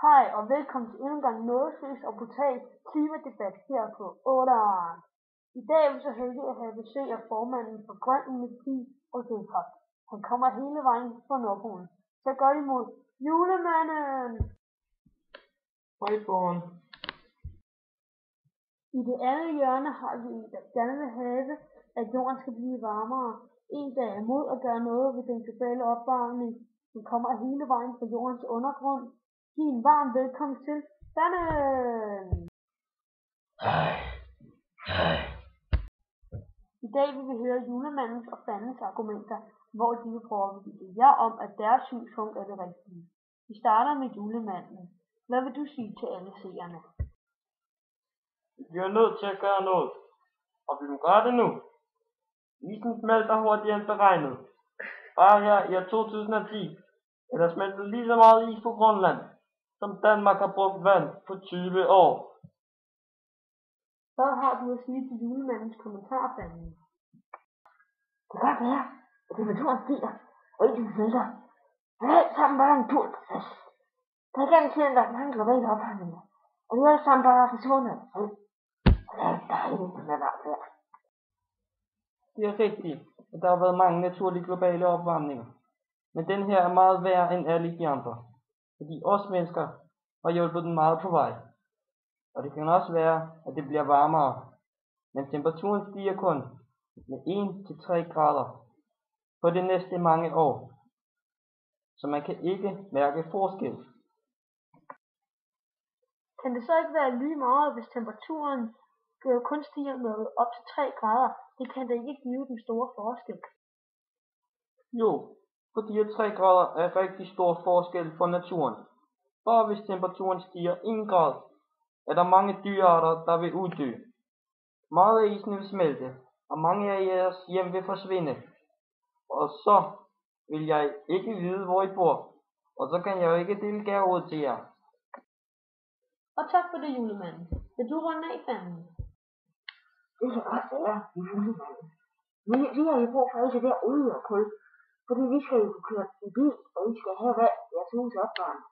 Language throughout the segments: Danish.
Hej og velkommen til endnu en gang nådesløs og brutal klimadebat her på 8'eren. I dag er vi så heldige at have besøg af formanden for Grøn Energi og Dødkraft. Han kommer hele vejen fra Nordpolen. Så godt imod julemanden! Hej Born. I det andet hjørne har vi en, der gerne vil have, at jorden skal blive varmere. En, der er imod at gøre noget ved den globale opvarmning, som kommer hele vejen fra jordens undergrund. Giv en varm velkommen til Fanden! Hej. I dag vil vi høre julemandens og Fandens argumenter, hvor de vil prøve at overbevise jer om, at deres synspunkt er det rigtige. Vi starter med julemanden. Hvad vil du sige til alle seerne? Vi er nødt til at gøre noget, og vi må gøre det nu. Isen smelter hurtigere end beregnet. Bare her i 2010 er der smeltet lige så meget is på Grønland, som Danmark har brugt vand på 20 år. Hvad har du at sige til julemandens kommentar, Fanden? Det kan godt være, at temperaturen stiger, og isen smelter. Men alt sammen bare en naturproces. Der er gennem tiden været mange globale opvarmninger, og vi er alle sammen bare forsvundet. Og det er dejligt med varmt vejr. Det er rigtigt, at der har været mange naturlige globale opvarmninger. Men den her er meget værre end alle de andre, fordi os mennesker har hjulpet den meget på vej. Og det kan også være, at det bliver varmere, men temperaturen stiger kun med 1-3 grader på de næste mange år. Så man kan ikke mærke forskel. Kan det så ikke være lige meget, hvis temperaturen kun stiger med op til 3 grader? Det kan da ikke give den store forskel. Jo, fordi 3 grader er rigtig stor forskel for naturen. Bare hvis temperaturen stiger 1 grad, er der mange dyrearter, der vil uddø. Meget af isen vil smelte, og mange af jeres hjem vil forsvinde. Og så vil jeg ikke vide, hvor I bor, og så kan jeg jo ikke dele gaver ud til jer. Og tak for det, julemanden. Vil du runde af, Fanden? Det kan godt være, julemanden. Men vi har jo brug for alt det der olie og kul, fordi vi skal jo kunne køre i bil, og vi skal have vand i jeres hus opvarmet.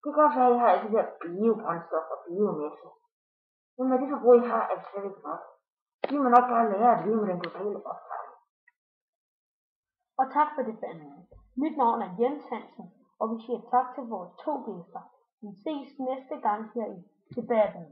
Det kan godt være, at I har alt det der biobrændstof og biomasse. Men med det forbrug, I har, er det slet ikke nok. Vi må nok bare lære at leve med den globale opvarmning. Og tak for det, Fanden. Mit navn er Jens Hansen, og vi siger tak til vores 2 gæster. Vi ses næste gang her i debatten.